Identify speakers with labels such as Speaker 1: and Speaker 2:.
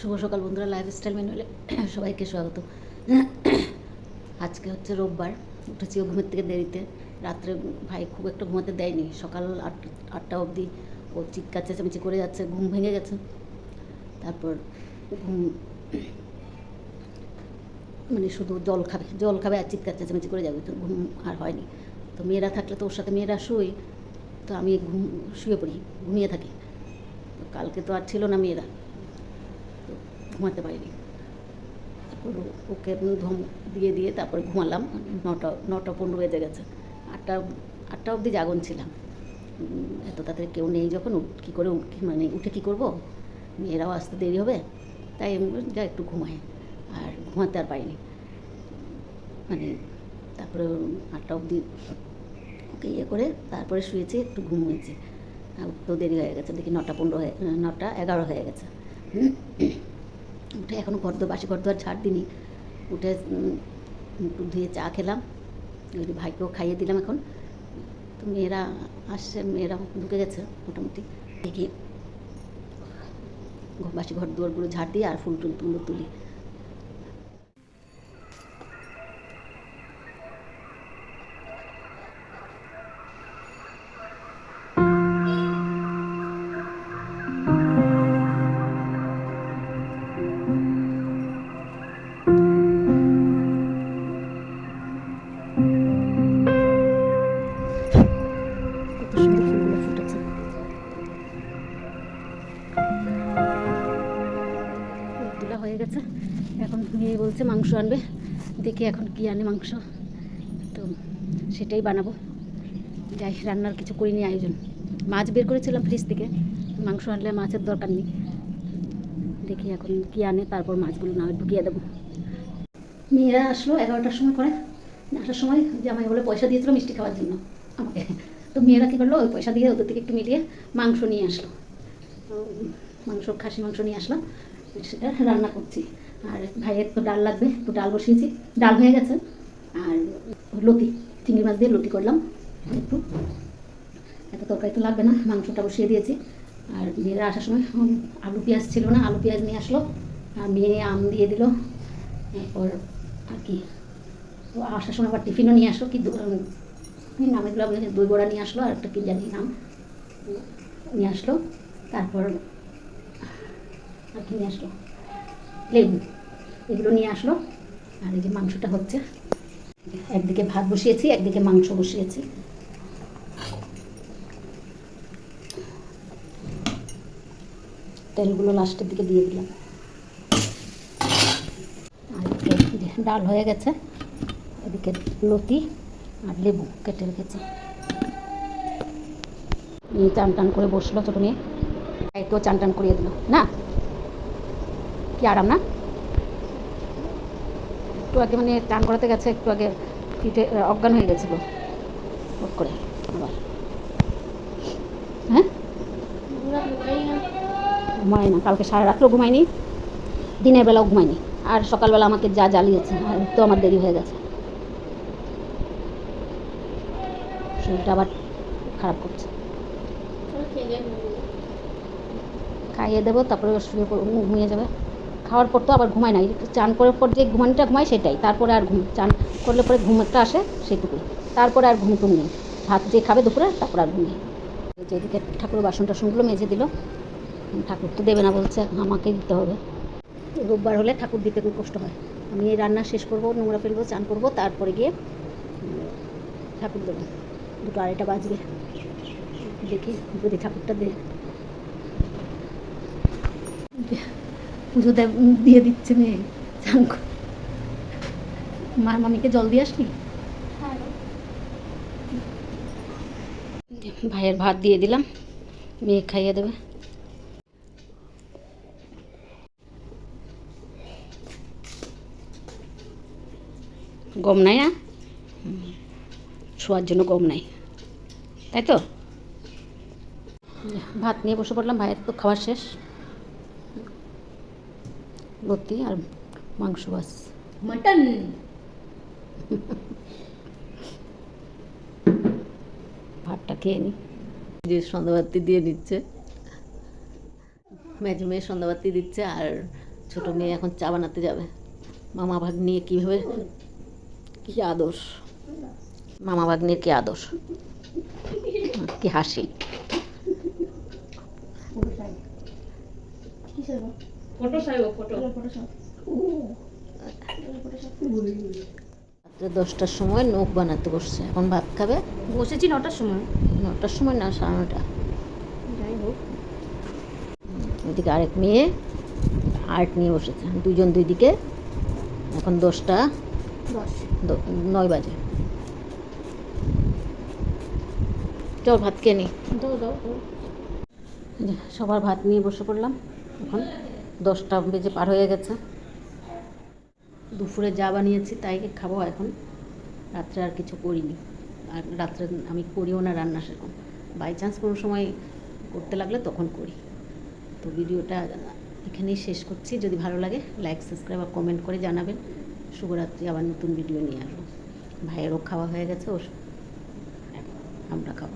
Speaker 1: শুভ সকাল বন্ধুরা, লাইফস্টাইল ম্যানুয়ালে সবাইকে স্বাগত। আজকে হচ্ছে রোববার। উঠেছি ও ঘুমের থেকে দেরিতে। রাত্রে ভাই খুব একটা ঘুমাতে দেয়নি। সকাল 8টা অবধি ও চিৎকার চেঁচামেচি করে যাচ্ছে, ঘুম ভেঙে গেছে। তারপর ঘুম মানে শুধু জল খাবে আর চিৎকার চেঁচামেচি করে যাবে, তো ঘুম আর হয়নি। তো মেয়েরা থাকলে তো ওর সাথে মেয়েরা শুই, তো আমি শুয়ে পড়ি, ঘুমিয়ে থাকি। তো কালকে তো আর ছিল না মেয়েরা, ঘুমাতে পারিনি। তারপর ওকে ধম দিয়ে তারপরে ঘুমালাম। 9টা 15 বেজে গেছে। আটটা অবধি জাগন ছিলাম। এত তাড়াতাড়ি কেউ নেই যখন কী করে উঠে কী করবো, মেয়েরাও আসতে দেরি হবে, তাই আমি যা একটু ঘুমাই। আর ঘুমাতে আর পারিনি। তারপরে 8টা অবধি ওকে করে তারপরে শুয়েছি, একটু ঘুমিয়েছি। আর উঠতেও দেরি হয়ে গেছে, দেখি 9টা 11 হয়ে গেছে। উঠে এখনও বাসি ঘর দুয়ার ঝাড় দিইনি। উঠে একটু ধুয়ে চা খেলাম, ওই ভাইকেও খাইয়ে দিলাম। এখন তো মেয়েরা আসছে, মেয়েরা ঢুকে গেছে মোটামুটি। দেখি বাসি ঘর দুয়ারগুলো ঝাড় দিই আর ফুল তুলি। হয়ে গেছে। এখন মেয়ে বলছে মাংস আনবে, দেখি এখন কি আনে মাংস, তো সেটাই বানাবো। যাই, রান্নার কিছু করিনি আয়োজন। মাছ বের করেছিলাম ফ্রিজ থেকে, মাংস আনলে মাছের দরকার নেই। দেখি এখন কি আনে, তারপর মাছগুলো না ঢুকিয়ে দেবো। মেয়েরা আসলো 11টার সময় করে। আসার সময় জামাই বলে পয়সা দিয়েছিল মিষ্টি খাওয়ার জন্য আমাকে। তো মেয়েরা কী করলো, ওই পয়সা দিয়ে ওদের থেকে একটু মিলিয়ে মাংস নিয়ে আসলো। খাসি মাংস নিয়ে আসলাম, সেটা রান্না করছি। আর ভাইয়ের তো ডাল লাগবে, একটু ডাল বসিয়েছি, ডাল হয়ে গেছে। আর চিংড়ি মাছ দিয়ে লতি করলাম একটু। এত তরকারি তো লাগবে না, মাংসটা বসিয়ে দিয়েছি। আর মেয়েরা আসার সময় আলু পেঁয়াজ ছিল না, আলু পেঁয়াজ নিয়ে আসলো। আর মেয়ে আম দিয়ে দিল। এরপর আর কি আসার সময় আবার টিফিনও নিয়ে আসলো, কি নাম এগুলো, দই বড়া নিয়ে আসলো, আর একটা কি জানি নাম নিয়ে আসলো। তারপর আর কি নিয়ে আসলো, লেবু, এগুলো নিয়ে আসলো। আর এই যে মাংসটা হচ্ছে, একদিকে ভাত বসিয়েছি, একদিকে মাংস বসিয়েছি। তেলগুলো লাস্টের দিকে দিয়ে দিলাম। আর ডাল হয়ে গেছে, এদিকে লতি আর লেবু কেটে রেখেছি। চান টান করে বসলো ছোটো মেয়ে, তো চান টান করিয়ে দিল না, কি আরাম না। একটু আগে চান করাতে গেছে, একটু আগে পিঠে অজ্ঞান হয়ে গেছিলো হুট করে আবার। হ্যাঁ, ঘুমায় না, কালকে সারা রাত্রেও ঘুমায়নি, দিনের বেলাও ঘুমায়নি। আর সকালবেলা আমাকে যা জ্বালিয়েছে, আর তো আমার দেরি হয়ে গেছে, শরীরটা আবার খারাপ করছে। খাইয়ে দেবো, তারপরে শুয়ে ঘুমিয়ে যাবে। খাওয়ার পর তো আবার ঘুমায় না, চান করার পর যে ঘুমানিটা ঘুমায় সেটাই, তারপরে আর চান করলে পরে ঘুমটা আসে সেটুকুই, তারপরে আর ঘুম নেই। ভাত যে খাবে দুপুরে, তারপর আর ঘুমিয়ে। যেদিকে ঠাকুর বাসন টাসনগুলো মেজে দিল। ঠাকুর তো দেবে না বলছে, আমাকেই দিতে হবে। রোববার হলে ঠাকুর দিতে খুব কষ্ট হয়। আমি এই রান্না শেষ করবো, নোংরা ফেলবো, চান করবো, তারপরে গিয়ে ঠাকুর দেবো। 2-2:30 বাজবে। দেখি যদি ঠাকুরটা পুজো দিয়ে দিচ্ছে মেয়ে। চান মার মামিকে জল দিয়ে আসলি? ভাইয়ের ভাত দিয়ে দিলাম, মেয়ে খাইয়ে দেবে। গম নাই না, শোয়ার জন্য গম নাই, তাই তো। ভাত নিয়ে বসে পড়লাম, ভাইয়ের তো খাওয়া শেষ। লতি আর মাংস, বাস মাটন। ভাতটা খেয়ে নিই। যে সন্ধ্যাবাতি দিয়ে দিচ্ছে, মেজো মেয়ে সন্ধ্যাবাতি দিচ্ছে, আর
Speaker 2: ছোটো মেয়ে এখন চা বানাতে যাবে। মামা ভাগ্নির কীভাবে কী আদর, মামা ভাগ্নির কী আদর, কি হাসি। রাত্রে 10টার সময় নখ বানাতে বসছে, এখন ভাত খাবে।
Speaker 1: বসেছি 9টার সময়।
Speaker 2: 9টার সময় না, 9:30।
Speaker 1: যাই হোক,
Speaker 2: ওইদিকে আরেক মেয়ে আর্ট নিয়ে বসেছে, দুজন দুই দিকে। এখন 9 বাজে। চল ভাত খেয়ে নি। সবার ভাত নিয়ে বসে পড়লাম। এখন 10টা বেজে পার হয়ে গেছে। দুপুরে যা বানিয়েছি তাই খাবো এখন। রাত্রে আর কিছু করিনি, আর রাত্রে আমি করিও না রান্না সেরকম। বাই চান্স কোনো সময় করতে লাগলে তখন করি। তো ভিডিওটা এখানেই শেষ করছি। যদি ভালো লাগে লাইক, সাবস্ক্রাইব আর কমেন্ট করে জানাবেন। শুভরাত্রি, আবার নতুন ভিডিও নিয়ে আসবো। ভাইয়েরও খাওয়া হয়ে গেছে, আমরা খাবো।